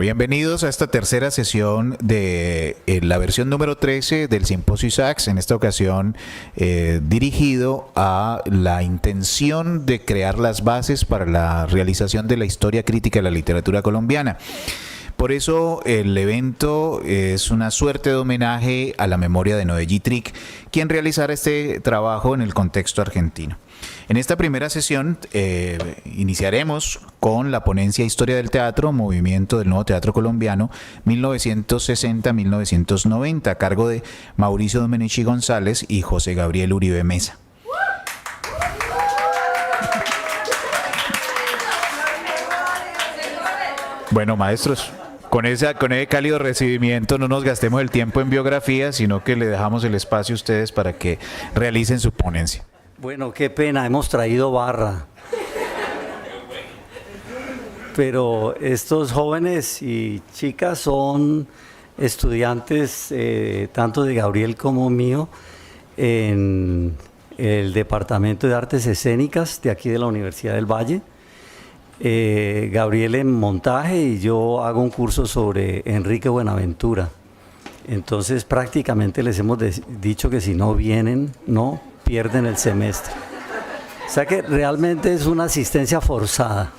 bienvenidos a esta tercera sesión de la versión número 13 del Simposio ISACS, en esta ocasión dirigido a la intención de crear las bases para la realización de la historia crítica de la literatura colombiana. Por eso el evento es una suerte de homenaje a la memoria de Noé Gittrick, quien realizara este trabajo en el contexto argentino. En esta primera sesión iniciaremos con la ponencia Historia del Teatro, Movimiento del Nuevo Teatro Colombiano, 1960-1990, a cargo de Mauricio Domenici González y José Gabriel Uribe Mesa. Bueno, maestros, con ese cálido recibimiento no nos gastemos el tiempo en biografía, sino que le dejamos el espacio a ustedes para que realicen su ponencia. Bueno, qué pena, hemos traído barra. Pero estos jóvenes y chicas son estudiantes, tanto de Gabriel como mío, en el Departamento de Artes Escénicas de aquí de la Universidad del Valle. Gabriel en montaje y yo hago un curso sobre Enrique Buenaventura. Entonces prácticamente les hemos dicho que si no vienen, no pierden el semestre. O sea que realmente es una asistencia forzada.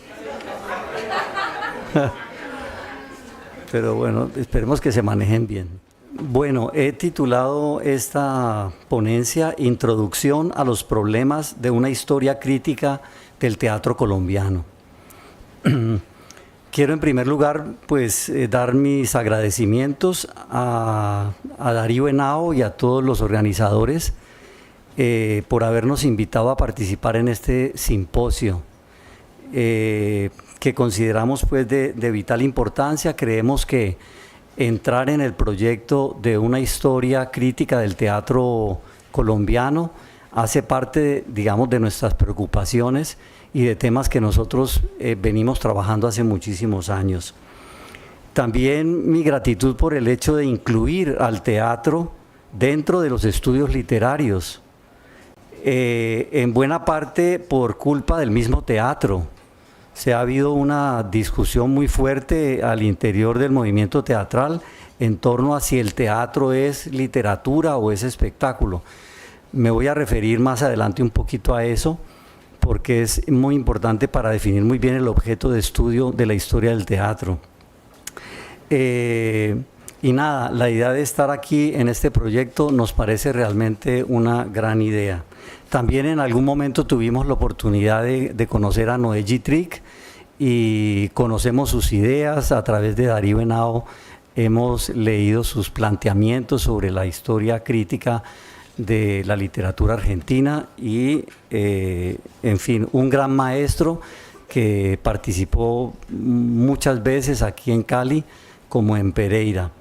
Pero bueno, esperemos que se manejen bien. Bueno, he titulado esta ponencia Introducción a los problemas de una historia crítica del teatro colombiano. Quiero en primer lugar pues dar mis agradecimientos a Darío Henao y a todos los organizadores por habernos invitado a participar en este simposio que consideramos pues de vital importancia. Creemos que entrar en el proyecto de una historia crítica del teatro colombiano hace parte, digamos, de nuestras preocupaciones y de temas que nosotros venimos trabajando hace muchísimos años. También mi gratitud por el hecho de incluir al teatro dentro de los estudios literarios, en buena parte por culpa del mismo teatro. Ha habido una discusión muy fuerte al interior del movimiento teatral en torno a si el teatro es literatura o es espectáculo. Me voy a referir más adelante un poquito a eso, porque es muy importante para definir muy bien el objeto de estudio de la historia del teatro. Y nada, la idea de estar aquí en este proyecto nos parece realmente una gran idea. También en algún momento tuvimos la oportunidad de conocer a Noé Gittrick y conocemos sus ideas a través de Darío Henao. Hemos leído sus planteamientos sobre la historia crítica de la literatura argentina y, en fin, un gran maestro que participó muchas veces aquí en Cali como en Pereira.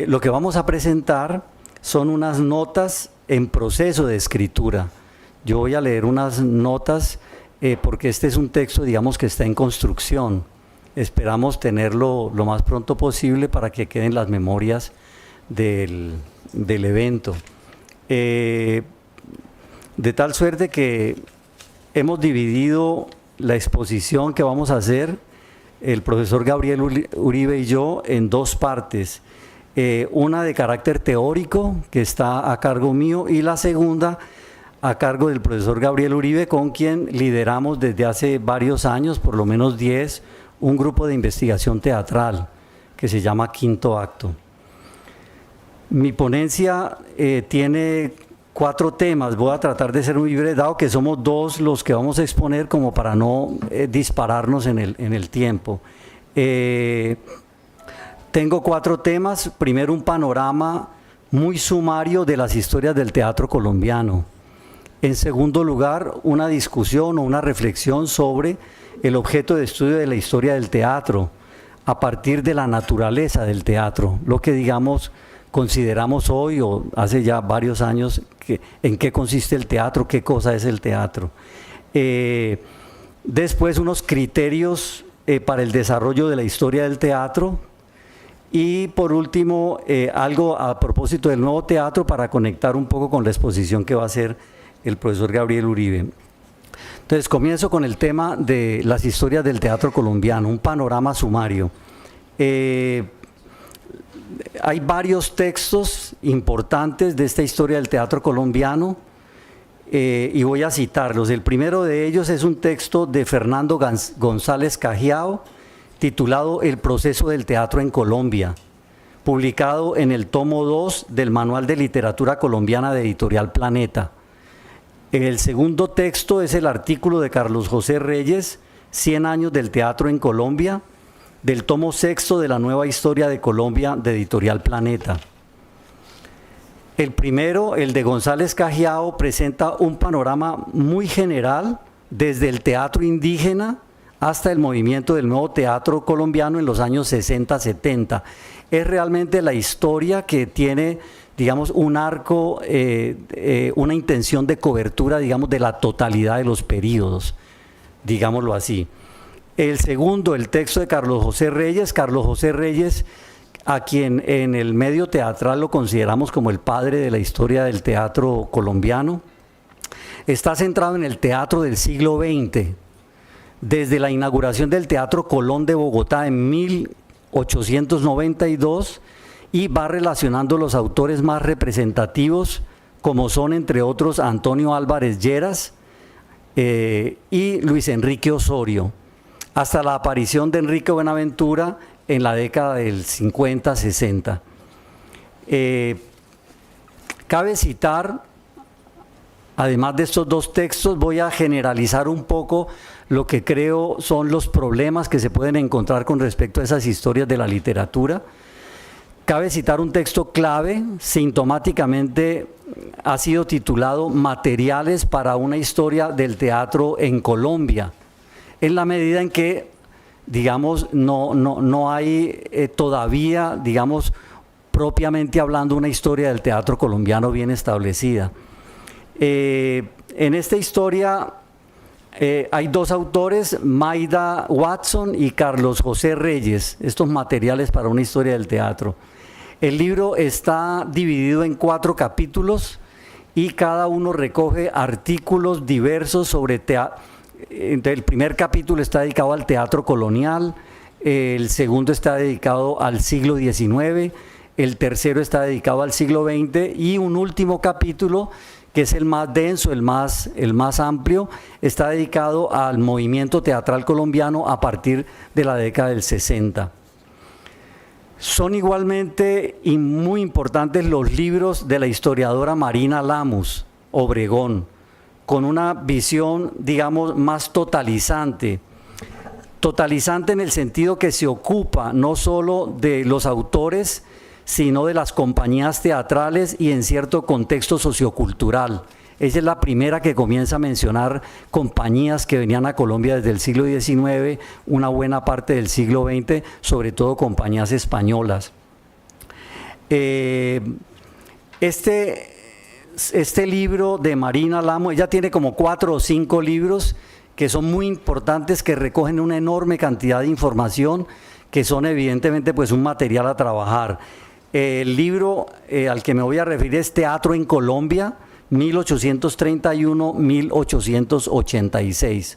Lo que vamos a presentar son unas notas en proceso de escritura. Yo voy a leer unas notas porque este es un texto, digamos, que está en construcción. Esperamos tenerlo lo más pronto posible para que queden las memorias del evento. De tal suerte que hemos dividido la exposición que vamos a hacer, el profesor Gabriel Uribe y yo, en dos partes. Una de carácter teórico, que está a cargo mío, y la segunda a cargo del profesor Gabriel Uribe, con quien lideramos desde hace varios años, por lo menos 10, un grupo de investigación teatral que se llama Quinto Acto. Mi ponencia tiene 4 temas. Voy a tratar de ser muy breve, dado que somos 2 los que vamos a exponer, como para no dispararnos en el tiempo. Tengo 4 temas. Primero, un panorama muy sumario de las historias del teatro colombiano. En segundo lugar, una discusión o una reflexión sobre el objeto de estudio de la historia del teatro a partir de la naturaleza del teatro, lo que, digamos, consideramos hoy o hace ya varios años en qué consiste el teatro, qué cosa es el teatro. Después, unos criterios para el desarrollo de la historia del teatro. Y por último, algo a propósito del nuevo teatro para conectar un poco con la exposición que va a hacer el profesor Gabriel Uribe. Entonces comienzo con el tema de las historias del teatro colombiano, un panorama sumario. Hay varios textos importantes de esta historia del teatro colombiano y voy a citarlos. El primero de ellos es un texto de Fernando González Cajiao titulado El proceso del teatro en Colombia, publicado en el tomo 2 del Manual de Literatura Colombiana de Editorial Planeta. El segundo texto es el artículo de Carlos José Reyes, 100 años del teatro en Colombia, del tomo 6 de la Nueva Historia de Colombia de Editorial Planeta. El primero, el de González Cajiao, presenta un panorama muy general desde el teatro indígena hasta el movimiento del nuevo teatro colombiano en los años 60-70. Es realmente la historia que tiene, digamos, un arco, una intención de cobertura, digamos, de la totalidad de los períodos, digámoslo así. El segundo, el texto de Carlos José Reyes, a quien en el medio teatral lo consideramos como el padre de la historia del teatro colombiano, está centrado en el teatro del siglo XX, desde la inauguración del Teatro Colón de Bogotá en 1892, y va relacionando los autores más representativos, como son, entre otros, Antonio Álvarez Lleras y Luis Enrique Osorio, hasta la aparición de Enrique Buenaventura en la década del 50-60. Cabe citar, además de estos dos textos, voy a generalizar un poco lo que creo son los problemas que se pueden encontrar con respecto a esas historias de la literatura. Cabe citar un texto clave, sintomáticamente ha sido titulado Materiales para una historia del teatro en Colombia, en la medida en que, digamos, no hay todavía, digamos, propiamente hablando, una historia del teatro colombiano bien establecida. En esta historia hay dos autores, Maida Watson y Carlos José Reyes, estos materiales para una historia del teatro. El libro está dividido en 4 capítulos y cada uno recoge artículos diversos sobre teatro. El primer capítulo está dedicado al teatro colonial, el segundo está dedicado al siglo XIX, el tercero está dedicado al siglo XX y un último capítulo, que es el más denso, el más amplio, está dedicado al movimiento teatral colombiano a partir de la década del 60. Son igualmente y muy importantes los libros de la historiadora Marina Lamus Obregón, con una visión, digamos, más totalizante en el sentido que se ocupa no solo de los autores, sino de las compañías teatrales y en cierto contexto sociocultural. Ella es la primera que comienza a mencionar compañías que venían a Colombia desde el siglo XIX, una buena parte del siglo XX, sobre todo compañías españolas. Este libro de Marina Lamus, ella tiene como 4 o 5 libros que son muy importantes, que recogen una enorme cantidad de información, que son evidentemente pues un material a trabajar. El libro al que me voy a referir es Teatro en Colombia, 1831-1886.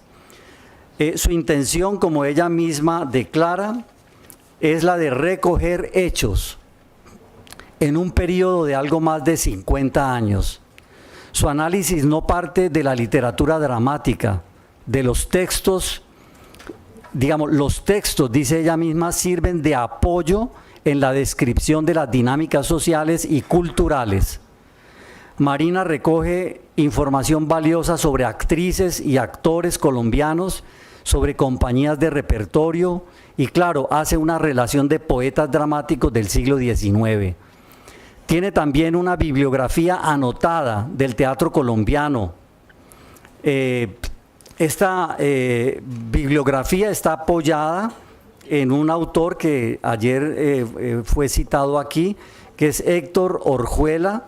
Su intención, como ella misma declara, es la de recoger hechos en un periodo de algo más de 50 años. Su análisis no parte de la literatura dramática, de los textos, digamos, los textos, dice ella misma, sirven de apoyo en la descripción de las dinámicas sociales y culturales. Marina recoge información valiosa sobre actrices y actores colombianos, sobre compañías de repertorio y, claro, hace una relación de poetas dramáticos del siglo XIX. Tiene también una bibliografía anotada del teatro colombiano. Esta bibliografía está apoyada en un autor que ayer fue citado aquí, que es Héctor Orjuela,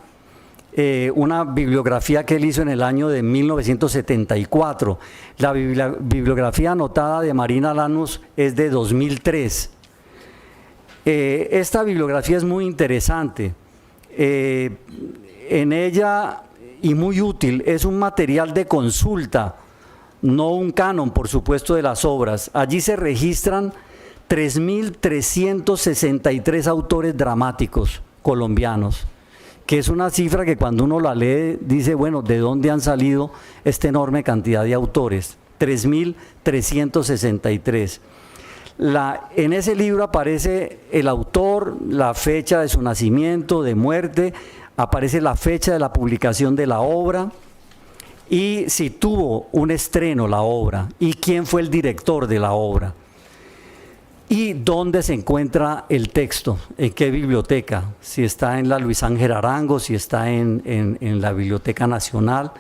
una bibliografía que él hizo en el año de 1974. La bibliografía anotada de Marina Lamus es de 2003. Esta bibliografía es muy interesante. En ella, y muy útil, es un material de consulta no un canon, por supuesto, de las obras. Allí se registran 3.363 autores dramáticos colombianos, que es una cifra que cuando uno la lee dice, bueno, ¿de dónde han salido esta enorme cantidad de autores? 3.363. En ese libro aparece el autor, la fecha de su nacimiento, de muerte, aparece la fecha de la publicación de la obra y si tuvo un estreno la obra y quién fue el director de la obra y dónde se encuentra el texto, en qué biblioteca, si está en la Luis Ángel Arango, si está en la Biblioteca Nacional,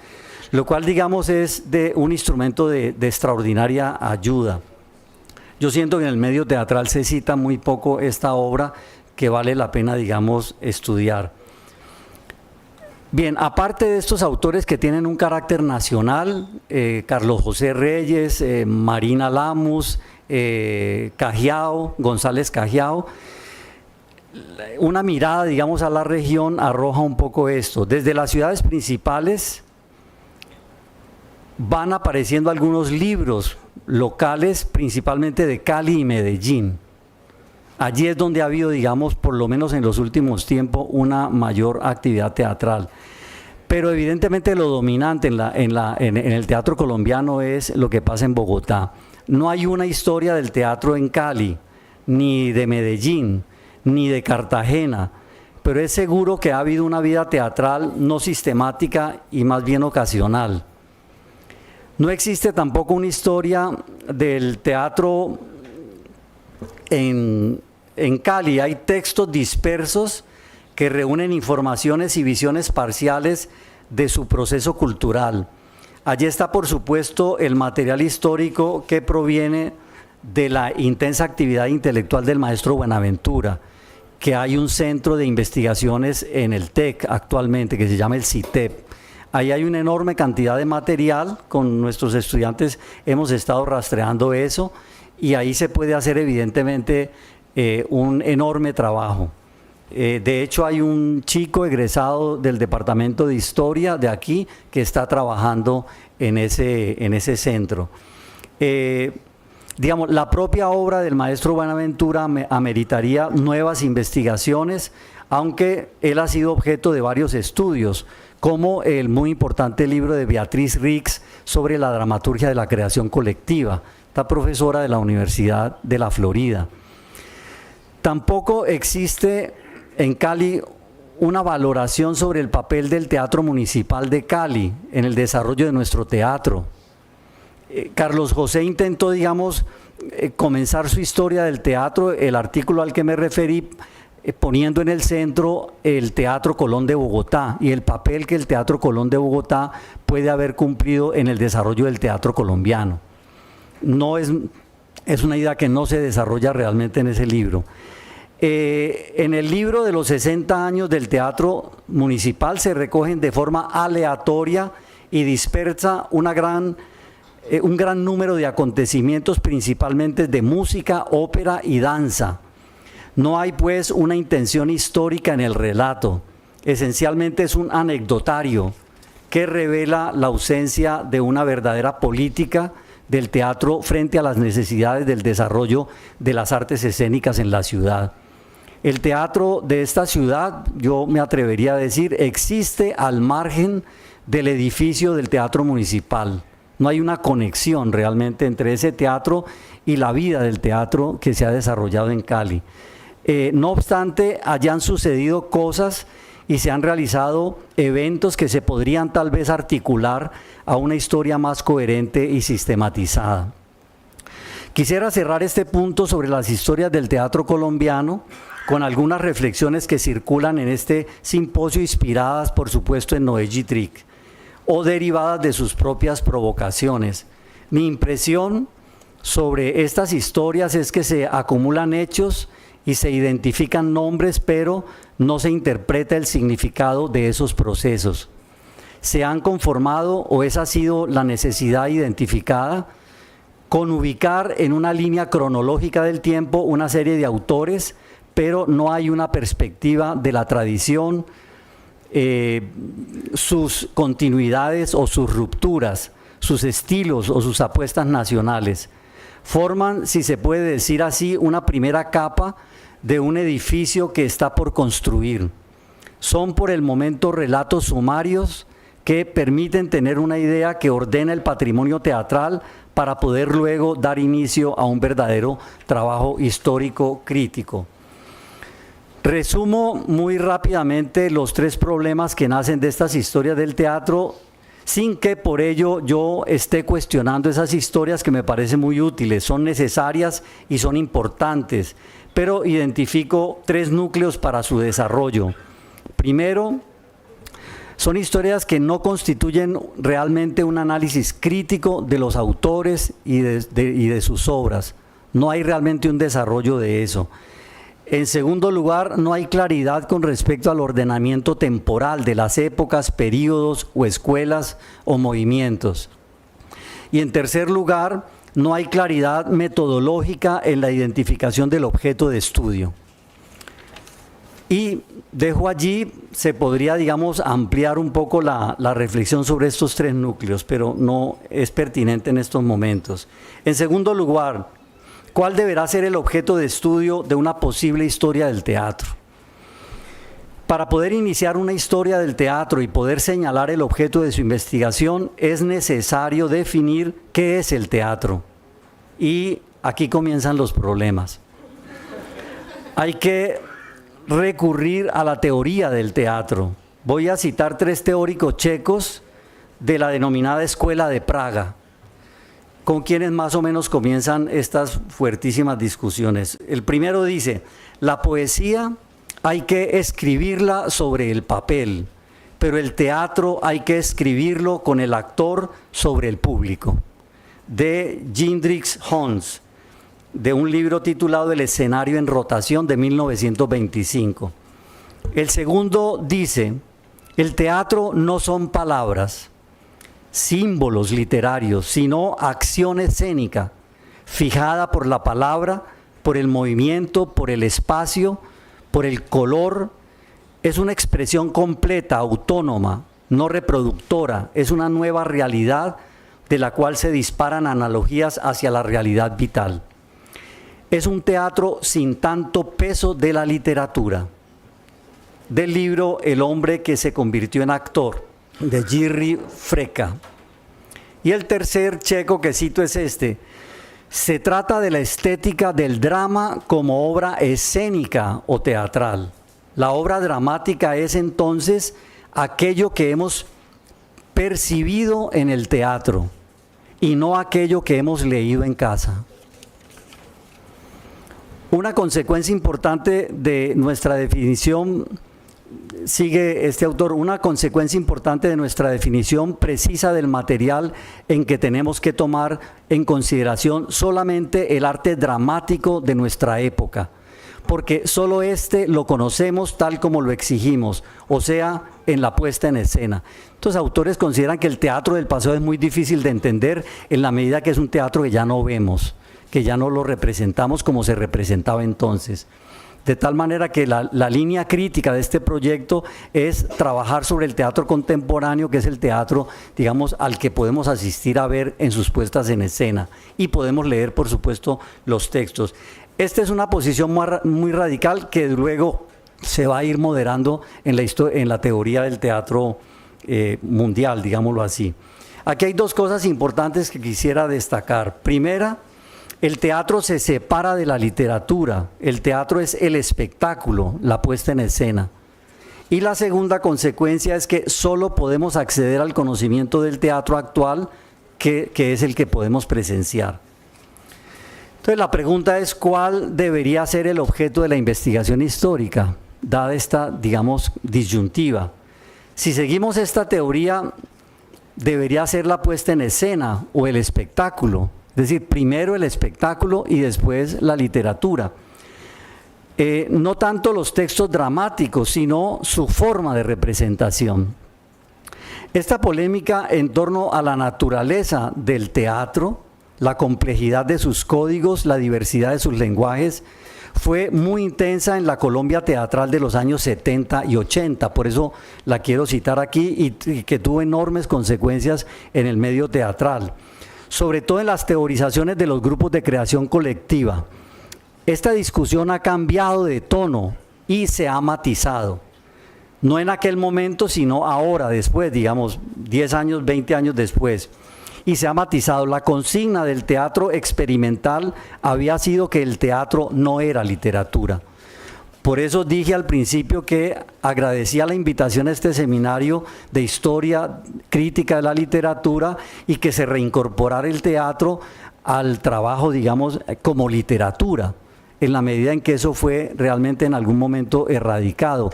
lo cual digamos es de un instrumento de extraordinaria ayuda. Yo siento que en el medio teatral se cita muy poco esta obra que vale la pena, digamos, estudiar. Bien, aparte de estos autores que tienen un carácter nacional, Carlos José Reyes, Marina Lamus, Cajiao, González Cajiao, una mirada, digamos, a la región arroja un poco esto. Desde las ciudades principales van apareciendo algunos libros locales, principalmente de Cali y Medellín. Allí es donde ha habido, digamos, por lo menos en los últimos tiempos, una mayor actividad teatral. Pero evidentemente lo dominante en el teatro colombiano es lo que pasa en Bogotá. No hay una historia del teatro en Cali, ni de Medellín, ni de Cartagena, pero es seguro que ha habido una vida teatral no sistemática y más bien ocasional. No existe tampoco una historia del teatro en Cali. Hay textos dispersos que reúnen informaciones y visiones parciales de su proceso cultural. Allí está, por supuesto, el material histórico que proviene de la intensa actividad intelectual del maestro Buenaventura, que hay un centro de investigaciones en el TEC actualmente, que se llama el CITEP. Ahí hay una enorme cantidad de material, con nuestros estudiantes hemos estado rastreando eso, y ahí se puede hacer evidentemente un enorme trabajo. De hecho, hay un chico egresado del Departamento de Historia de aquí que está trabajando en ese centro. Digamos, la propia obra del maestro Buenaventura ameritaría nuevas investigaciones, aunque él ha sido objeto de varios estudios, como el muy importante libro de Beatriz Rix sobre la dramaturgia de la creación colectiva, esta profesora de la Universidad de la Florida. Tampoco existe en Cali una valoración sobre el papel del Teatro Municipal de Cali en el desarrollo de nuestro teatro. Carlos José intentó, digamos, comenzar su historia del teatro, el artículo al que me referí, poniendo en el centro el Teatro Colón de Bogotá y el papel que el Teatro Colón de Bogotá puede haber cumplido en el desarrollo del teatro colombiano. No es una idea que no se desarrolla realmente en ese libro. En el libro de los 60 años del Teatro Municipal se recogen de forma aleatoria y dispersa un gran número de acontecimientos, principalmente de música, ópera y danza. No hay pues una intención histórica en el relato, esencialmente es un anecdotario que revela la ausencia de una verdadera política del teatro frente a las necesidades del desarrollo de las artes escénicas en la ciudad. El teatro de esta ciudad, yo me atrevería a decir, existe al margen del edificio del Teatro Municipal. No hay una conexión realmente entre ese teatro y la vida del teatro que se ha desarrollado en Cali. No obstante, allá han sucedido cosas y se han realizado eventos que se podrían tal vez articular a una historia más coherente y sistematizada. Quisiera cerrar este punto sobre las historias del teatro colombiano con algunas reflexiones que circulan en este simposio, inspiradas por supuesto en Noé Gittrick o derivadas de sus propias provocaciones. Mi impresión sobre estas historias es que se acumulan hechos y se identifican nombres, pero no se interpreta el significado de esos procesos. Se han conformado, o esa ha sido la necesidad identificada, con ubicar en una línea cronológica del tiempo una serie de autores, pero no hay una perspectiva de la tradición, sus continuidades o sus rupturas, sus estilos o sus apuestas nacionales. Forman, si se puede decir así, una primera capa de un edificio que está por construir. Son por el momento relatos sumarios que permiten tener una idea que ordena el patrimonio teatral para poder luego dar inicio a un verdadero trabajo histórico crítico. Resumo muy rápidamente los 3 problemas que nacen de estas historias del teatro, sin que por ello yo esté cuestionando esas historias que me parecen muy útiles, son necesarias y son importantes, pero identifico 3 núcleos para su desarrollo. Primero, son historias que no constituyen realmente un análisis crítico de los autores y de sus obras. No hay realmente un desarrollo de eso. En segundo lugar, no hay claridad con respecto al ordenamiento temporal de las épocas, períodos o escuelas o movimientos. Y en tercer lugar, no hay claridad metodológica en la identificación del objeto de estudio. Y dejo allí, se podría, digamos, ampliar un poco la reflexión sobre estos 3 núcleos, pero no es pertinente en estos momentos. En segundo lugar, ¿cuál deberá ser el objeto de estudio de una posible historia del teatro? Para poder iniciar una historia del teatro y poder señalar el objeto de su investigación, es necesario definir qué es el teatro. Y aquí comienzan los problemas. Hay que recurrir a la teoría del teatro. Voy a citar 3 teóricos checos de la denominada Escuela de Praga, con quienes más o menos comienzan estas fuertísimas discusiones. El primero dice, la poesía hay que escribirla sobre el papel, pero el teatro hay que escribirlo con el actor sobre el público. De Jindřich Höns, de un libro titulado El escenario en rotación de 1925. El segundo dice, el teatro no son palabras, símbolos literarios, sino acción escénica, fijada por la palabra, por el movimiento, por el espacio, por el color. Es una expresión completa, autónoma, no reproductora, es una nueva realidad de la cual se disparan analogías hacia la realidad vital. Es un teatro sin tanto peso de la literatura. Del libro El hombre que se convirtió en actor, de Jiří Freka. Y el tercer checo que cito es este. Se trata de la estética del drama como obra escénica o teatral. La obra dramática es entonces aquello que hemos percibido en el teatro y no aquello que hemos leído en casa. Una consecuencia importante de nuestra definición, sigue este autor, una consecuencia importante de nuestra definición precisa del material en que tenemos que tomar en consideración solamente el arte dramático de nuestra época, porque solo este lo conocemos tal como lo exigimos, o sea, en la puesta en escena. Entonces, autores consideran que el teatro del pasado es muy difícil de entender en la medida que es un teatro que ya no vemos, que ya no lo representamos como se representaba entonces. De tal manera que la línea crítica de este proyecto es trabajar sobre el teatro contemporáneo, que es el teatro, digamos, al que podemos asistir a ver en sus puestas en escena. Y podemos leer, por supuesto, los textos. Esta es una posición muy radical que luego se va a ir moderando en la teoría del teatro mundial, digámoslo así. Aquí hay 2 cosas importantes que quisiera destacar. Primera, el teatro se separa de la literatura, el teatro es el espectáculo, la puesta en escena. Y la segunda consecuencia es que solo podemos acceder al conocimiento del teatro actual, que es el que podemos presenciar. Entonces la pregunta es, ¿cuál debería ser el objeto de la investigación histórica, dada esta, digamos, disyuntiva? Si seguimos esta teoría, debería ser la puesta en escena o el espectáculo. Es decir, primero el espectáculo y después la literatura. No tanto los textos dramáticos, sino su forma de representación. Esta polémica en torno a la naturaleza del teatro, la complejidad de sus códigos, la diversidad de sus lenguajes, fue muy intensa en la Colombia teatral de los años 70 y 80, por eso la quiero citar aquí, y que tuvo enormes consecuencias en el medio teatral, sobre todo en las teorizaciones de los grupos de creación colectiva. Esta discusión ha cambiado de tono y se ha matizado. No en aquel momento, sino ahora, después, digamos, 10 años, 20 años después. Y se ha matizado. La consigna del teatro experimental había sido que el teatro no era literatura. Por eso dije al principio que agradecía la invitación a este seminario de historia crítica de la literatura y que se reincorporara el teatro al trabajo, digamos, como literatura, en la medida en que eso fue realmente en algún momento erradicado.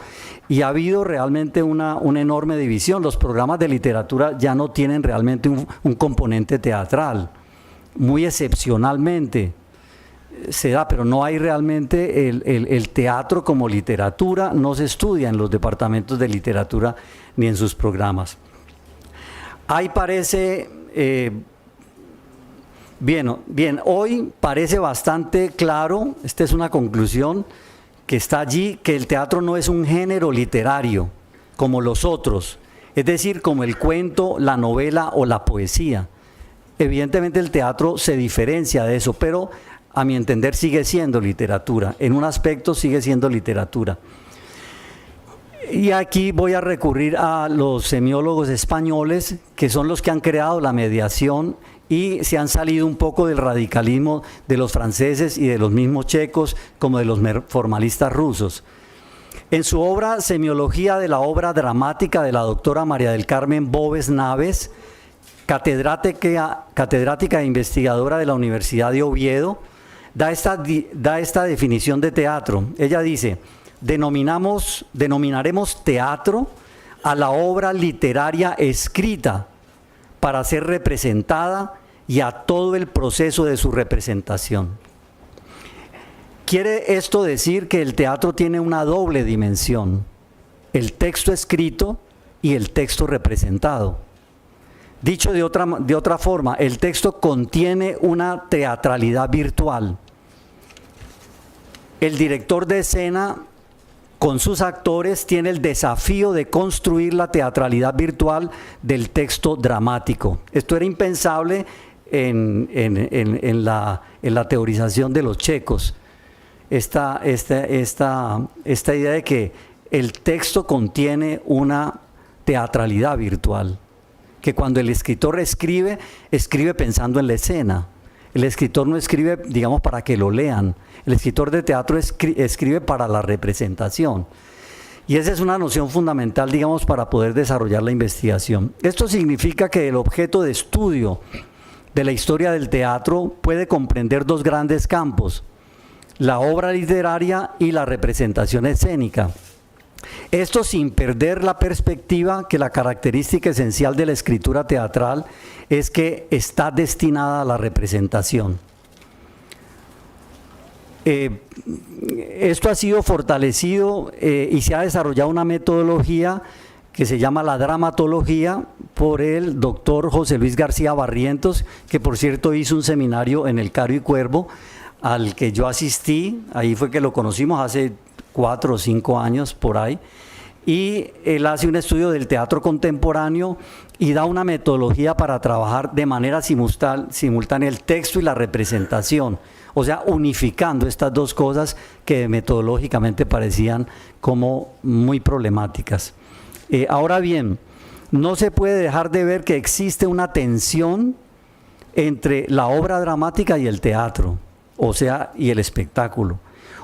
Y ha habido realmente una enorme división. Los programas de literatura ya no tienen realmente un componente teatral, muy excepcionalmente se da, pero no hay realmente el teatro como literatura, no se estudia en los departamentos de literatura ni en sus programas. Ahí parece... Bien, hoy parece bastante claro, esta es una conclusión que está allí, que el teatro no es un género literario como los otros, es decir, como el cuento, la novela o la poesía. Evidentemente el teatro se diferencia de eso, pero a mi entender sigue siendo literatura, en un aspecto sigue siendo literatura. Y aquí voy a recurrir a los semiólogos españoles, que son los que han creado la mediación y se han salido un poco del radicalismo de los franceses y de los mismos checos, como de los formalistas rusos. En su obra Semiología de la obra dramática de la doctora María del Carmen Boves Naves, catedrática e investigadora de la Universidad de Oviedo, da esta definición de teatro. Ella dice: denominaremos teatro a la obra literaria escrita para ser representada y a todo el proceso de su representación. Quiere esto decir que el teatro tiene una doble dimensión: el texto escrito y el texto representado. Dicho de otra forma, el texto contiene una teatralidad virtual. El director de escena, con sus actores, tiene el desafío de construir la teatralidad virtual del texto dramático. Esto era impensable en la teorización de los checos. Esta idea de que el texto contiene una teatralidad virtual, que cuando el escritor escribe pensando en la escena. El escritor no escribe, digamos, para que lo lean. El escritor de teatro escribe para la representación. Y esa es una noción fundamental, digamos, para poder desarrollar la investigación. Esto significa que el objeto de estudio de la historia del teatro puede comprender dos grandes campos: la obra literaria y la representación escénica. Esto sin perder la perspectiva que la característica esencial de la escritura teatral es que está destinada a la representación. Esto ha sido fortalecido y se ha desarrollado una metodología que se llama la dramatología por el doctor José Luis García Barrientos, que por cierto hizo un seminario en el Caro y Cuervo al que yo asistí. Ahí fue que lo conocimos hace 4 o 5 años por ahí, y él hace un estudio del teatro contemporáneo y da una metodología para trabajar de manera simultánea el texto y la representación, o sea, unificando estas dos cosas que metodológicamente parecían como muy problemáticas. Ahora bien, no se puede dejar de ver que existe una tensión entre la obra dramática y el teatro, o sea, y el espectáculo.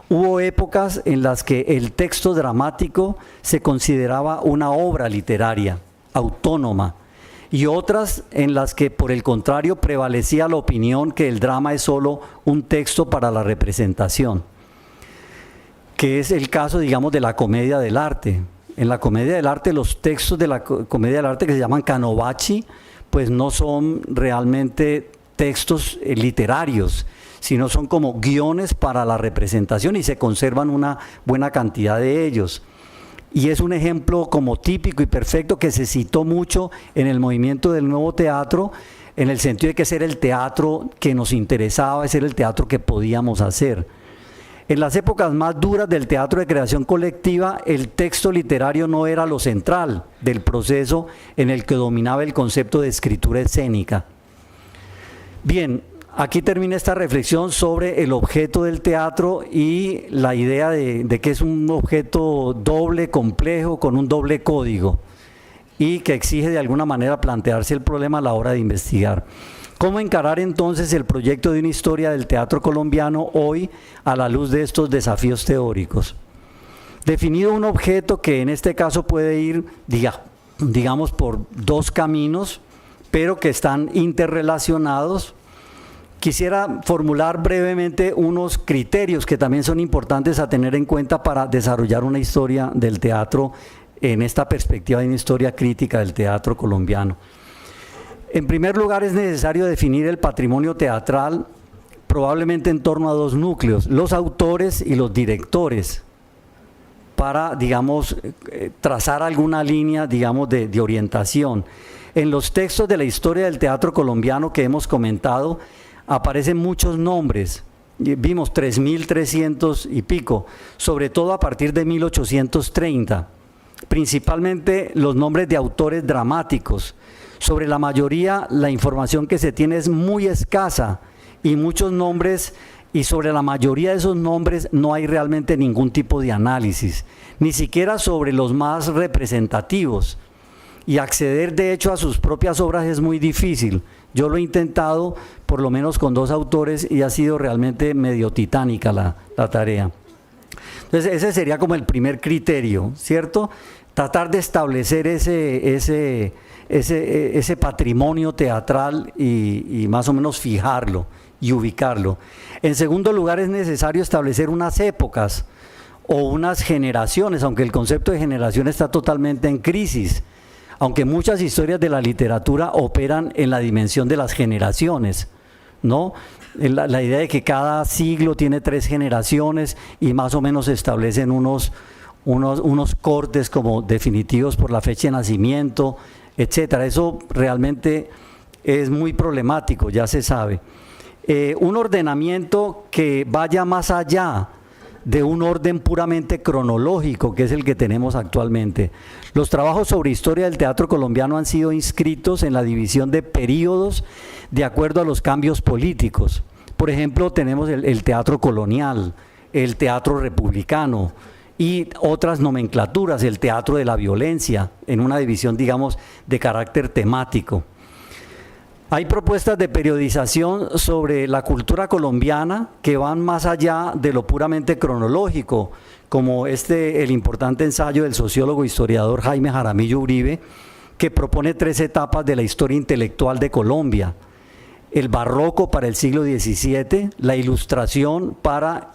Hubo épocas en las que el texto dramático se consideraba una obra literaria, autónoma, y otras en las que, por el contrario, prevalecía la opinión que el drama es solo un texto para la representación, que es el caso, digamos, de la comedia del arte. En la comedia del arte, los textos de la comedia del arte, que se llaman canovacci, pues no son realmente textos literarios, sino son como guiones para la representación, y se conservan una buena cantidad de ellos. Y es un ejemplo como típico y perfecto que se citó mucho en el movimiento del nuevo teatro, en el sentido de que ese era el teatro que nos interesaba, ese era el teatro que podíamos hacer. En las épocas más duras del teatro de creación colectiva, el texto literario no era lo central del proceso en el que dominaba el concepto de escritura escénica. Bien, aquí termina esta reflexión sobre el objeto del teatro y la idea de que es un objeto doble, complejo, con un doble código y que exige de alguna manera plantearse el problema a la hora de investigar. ¿Cómo encarar entonces el proyecto de una historia del teatro colombiano hoy a la luz de estos desafíos teóricos? Definido un objeto que en este caso puede ir, digamos, por dos caminos, pero que están interrelacionados, quisiera formular brevemente unos criterios que también son importantes a tener en cuenta para desarrollar una historia del teatro en esta perspectiva de una historia crítica del teatro colombiano. En primer lugar, es necesario definir el patrimonio teatral probablemente en torno a dos núcleos, los autores y los directores, para, digamos, trazar alguna línea, digamos, de orientación. En los textos de la historia del teatro colombiano que hemos comentado, aparecen muchos nombres, vimos 3.300 y pico, sobre todo a partir de 1830, principalmente los nombres de autores dramáticos. Sobre la mayoría, la información que se tiene es muy escasa y muchos nombres, y sobre la mayoría de esos nombres no hay realmente ningún tipo de análisis, ni siquiera sobre los más representativos. Y acceder de hecho a sus propias obras es muy difícil. Yo lo he intentado por lo menos con dos autores y ha sido realmente medio titánica la tarea. Entonces ese sería como el primer criterio, ¿cierto? Tratar de establecer ese patrimonio teatral y más o menos fijarlo y ubicarlo. En segundo lugar, es necesario establecer unas épocas o unas generaciones, aunque el concepto de generación está totalmente en crisis, aunque muchas historias de la literatura operan en la dimensión de las generaciones, ¿no? La idea de que cada siglo tiene 3 generaciones y más o menos se establecen unos cortes como definitivos por la fecha de nacimiento, etcétera. Eso realmente es muy problemático, ya se sabe. Un ordenamiento que vaya más allá de un orden puramente cronológico, que es el que tenemos actualmente. Los trabajos sobre historia del teatro colombiano han sido inscritos en la división de períodos de acuerdo a los cambios políticos. Por ejemplo, tenemos el teatro colonial, el teatro republicano y otras nomenclaturas, el teatro de la violencia, en una división, digamos, de carácter temático. Hay propuestas de periodización sobre la cultura colombiana que van más allá de lo puramente cronológico, como el importante ensayo del sociólogo e historiador Jaime Jaramillo Uribe, que propone 3 etapas de la historia intelectual de Colombia: el barroco para el siglo XVII, la ilustración para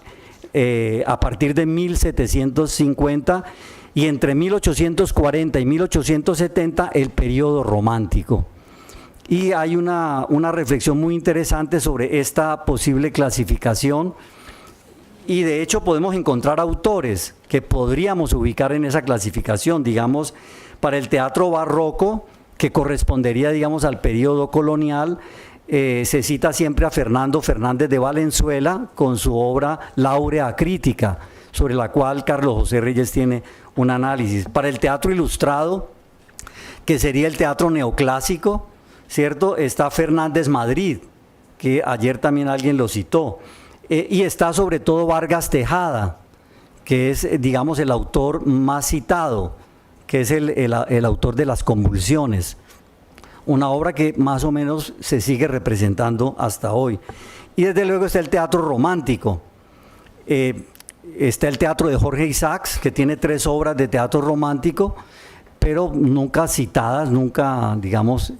a partir de 1750 y entre 1840 y 1870 el periodo romántico. Y hay una reflexión muy interesante sobre esta posible clasificación y de hecho podemos encontrar autores que podríamos ubicar en esa clasificación, digamos, para el teatro barroco, que correspondería, digamos, al periodo colonial. Se cita siempre a Fernando Fernández de Valenzuela con su obra La Áurea Crítica, sobre la cual Carlos José Reyes tiene un análisis. Para el teatro ilustrado, que sería el teatro neoclásico, ¿cierto? Está Fernández Madrid, que ayer también alguien lo citó, y está sobre todo Vargas Tejada, que es, digamos, el autor más citado, que es el autor de Las Convulsiones, una obra que más o menos se sigue representando hasta hoy. Y desde luego está el teatro romántico, está el teatro de Jorge Isaacs, que tiene 3 obras de teatro romántico, pero nunca citadas, nunca, digamos,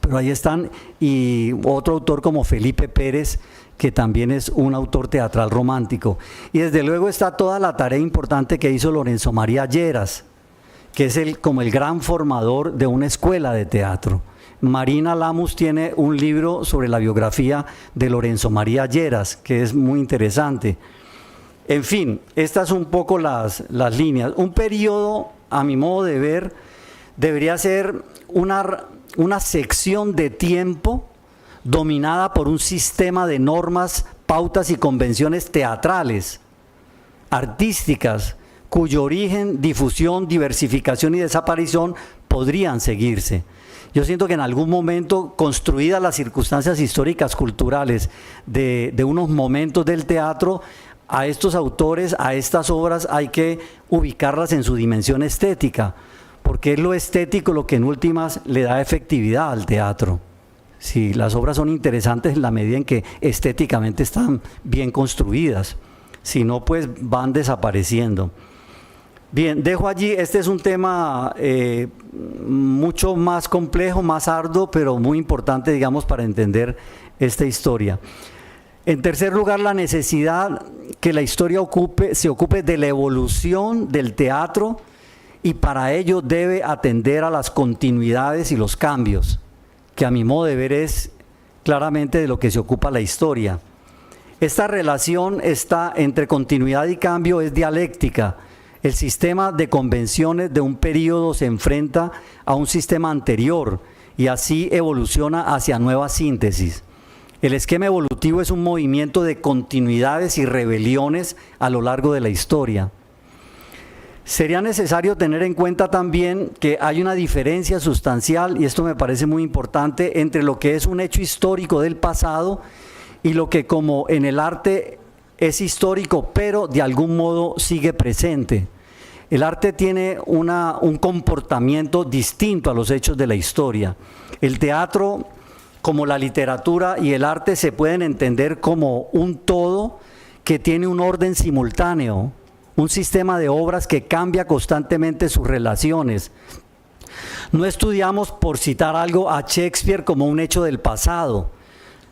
pero ahí están, y otro autor como Felipe Pérez, que también es un autor teatral romántico. Y desde luego está toda la tarea importante que hizo Lorenzo María Lleras, que es como el gran formador de una escuela de teatro. Marina Lamus tiene un libro sobre la biografía de Lorenzo María Lleras, que es muy interesante. En fin, estas son un poco las líneas. Un periodo, a mi modo de ver, debería ser una sección de tiempo dominada por un sistema de normas pautas y convenciones teatrales, artísticas, cuyo origen, difusión, diversificación y desaparición podrían seguirse. Yo siento que en algún momento, construidas las circunstancias históricas, culturales de unos momentos del teatro, a estos autores, a estas obras hay que ubicarlas en su dimensión estética, porque es lo estético lo que en últimas le da efectividad al teatro. Si las obras son interesantes en la medida en que estéticamente están bien construidas, si no, pues van desapareciendo. Bien, dejo allí, este es un tema mucho más complejo, más arduo, pero muy importante, digamos, para entender esta historia. En tercer lugar, la necesidad que la historia se ocupe de la evolución del teatro, y para ello debe atender a las continuidades y los cambios, que a mi modo de ver es claramente de lo que se ocupa la historia. Esta relación está entre continuidad y cambio, es dialéctica. El sistema de convenciones de un periodo se enfrenta a un sistema anterior y así evoluciona hacia nuevas síntesis. El esquema evolutivo es un movimiento de continuidades y rebeliones a lo largo de la historia. Sería necesario tener en cuenta también que hay una diferencia sustancial, y esto me parece muy importante, entre lo que es un hecho histórico del pasado y lo que, como en el arte, es histórico, pero de algún modo sigue presente. El arte tiene un comportamiento distinto a los hechos de la historia. El teatro, como la literatura y el arte, se pueden entender como un todo que tiene un orden simultáneo, un sistema de obras que cambia constantemente sus relaciones. No estudiamos, por citar algo, a Shakespeare como un hecho del pasado.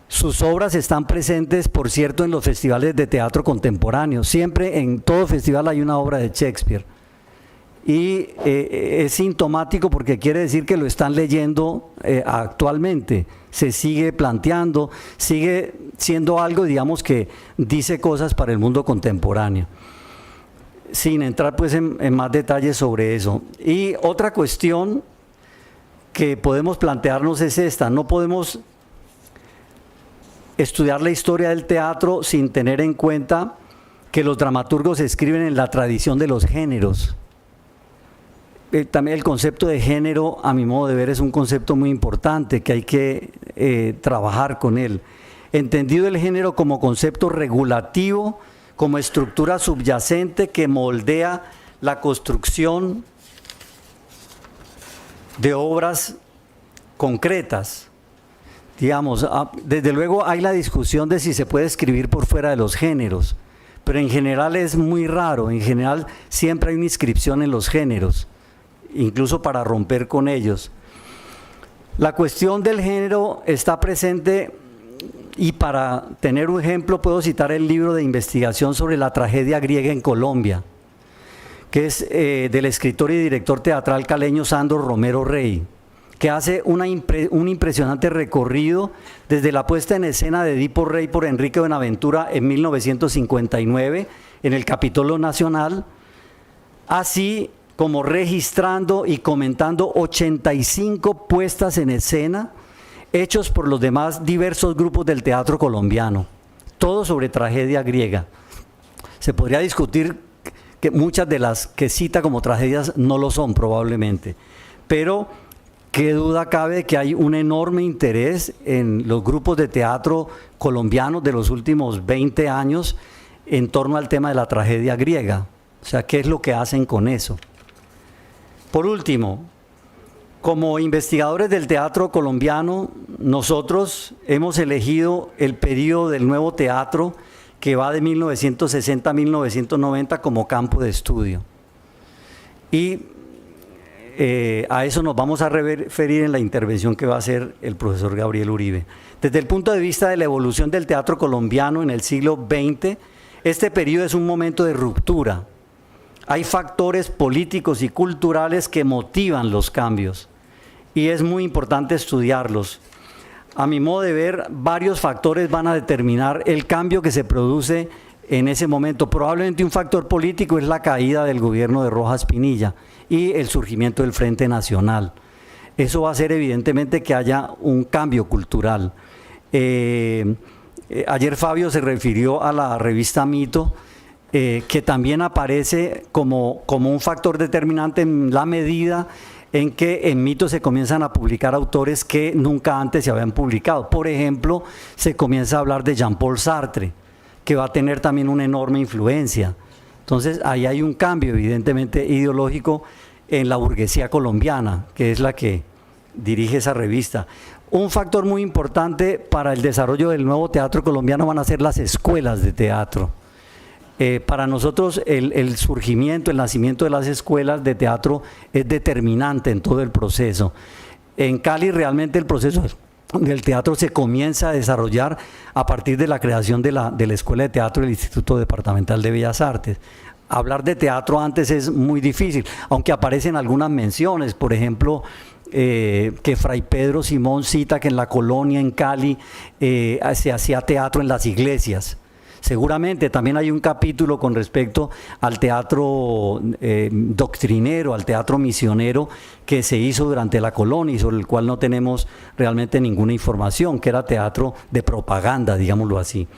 Sus obras están presentes, por cierto, en los festivales de teatro contemporáneo. Siempre en todo festival hay una obra de Shakespeare. Y es sintomático porque quiere decir que lo están leyendo actualmente. Se sigue planteando, sigue siendo algo, digamos, que dice cosas para el mundo contemporáneo. Sin entrar pues en más detalles sobre eso. Y otra cuestión que podemos plantearnos es esta: no podemos estudiar la historia del teatro sin tener en cuenta que los dramaturgos escriben en la tradición de los géneros. También el concepto de género, a mi modo de ver, es un concepto muy importante que hay que trabajar con él. Entendido el género como concepto regulativo, como estructura subyacente que moldea la construcción de obras concretas. Digamos, desde luego hay la discusión de si se puede escribir por fuera de los géneros, pero en general es muy raro. En general siempre hay una inscripción en los géneros, incluso para romper con ellos. La cuestión del género está presente, y para tener un ejemplo puedo citar el libro de investigación sobre la tragedia griega en Colombia, que es del escritor y director teatral caleño Sandro Romero Rey, que hace un impresionante recorrido desde la puesta en escena de Edipo Rey por Enrique Buenaventura en 1959 en el Capitolio Nacional, así como registrando y comentando 85 puestas en escena hechos por los demás diversos grupos del teatro colombiano, todo sobre tragedia griega. Se podría discutir que muchas de las que cita como tragedias no lo son probablemente, pero qué duda cabe de que hay un enorme interés en los grupos de teatro colombianos de los últimos 20 años en torno al tema de la tragedia griega. O sea, ¿qué es lo que hacen con eso? Por último, como investigadores del teatro colombiano, nosotros hemos elegido el periodo del nuevo teatro que va de 1960 a 1990 como campo de estudio. Y a eso nos vamos a referir en la intervención que va a hacer el profesor Gabriel Uribe. Desde el punto de vista de la evolución del teatro colombiano en el siglo XX, este periodo es un momento de ruptura. Hay factores políticos y culturales que motivan los cambios y es muy importante estudiarlos. A mi modo de ver, varios factores van a determinar el cambio que se produce en ese momento. Probablemente un factor político es la caída del gobierno de Rojas Pinilla y el surgimiento del Frente Nacional. Eso va a hacer evidentemente que haya un cambio cultural. Ayer Fabio se refirió a la revista Mito, que también aparece como un factor determinante en la medida en que en Mito se comienzan a publicar autores que nunca antes se habían publicado. Por ejemplo, se comienza a hablar de Jean-Paul Sartre, que va a tener también una enorme influencia. Entonces, ahí hay un cambio evidentemente ideológico en la burguesía colombiana, que es la que dirige esa revista. Un factor muy importante para el desarrollo del nuevo teatro colombiano van a ser las escuelas de teatro. Para nosotros el surgimiento, el nacimiento de las escuelas de teatro es determinante en todo el proceso. En Cali realmente el proceso del teatro se comienza a desarrollar a partir de la creación de la Escuela de Teatro del Instituto Departamental de Bellas Artes. Hablar de teatro antes es muy difícil, aunque aparecen algunas menciones, por ejemplo, que Fray Pedro Simón cita que en la colonia, en Cali, se hacía teatro en las iglesias. Seguramente también hay un capítulo con respecto al teatro doctrinero, al teatro misionero que se hizo durante la colonia y sobre el cual no tenemos realmente ninguna información, que era teatro de propaganda, digámoslo así.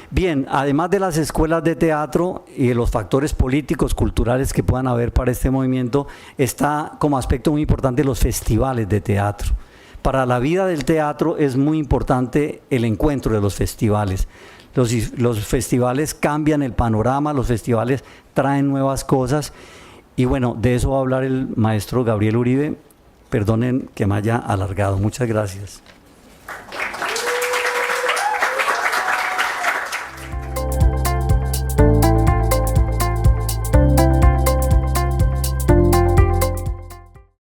Bien, además de las escuelas de teatro y de los factores políticos, culturales que puedan haber para este movimiento, está como aspecto muy importante los festivales de teatro. Para la vida del teatro es muy importante el encuentro de los festivales. Los festivales cambian el panorama, los festivales traen nuevas cosas y bueno, de eso va a hablar el maestro Gabriel Uribe. Perdonen que me haya alargado. Muchas gracias.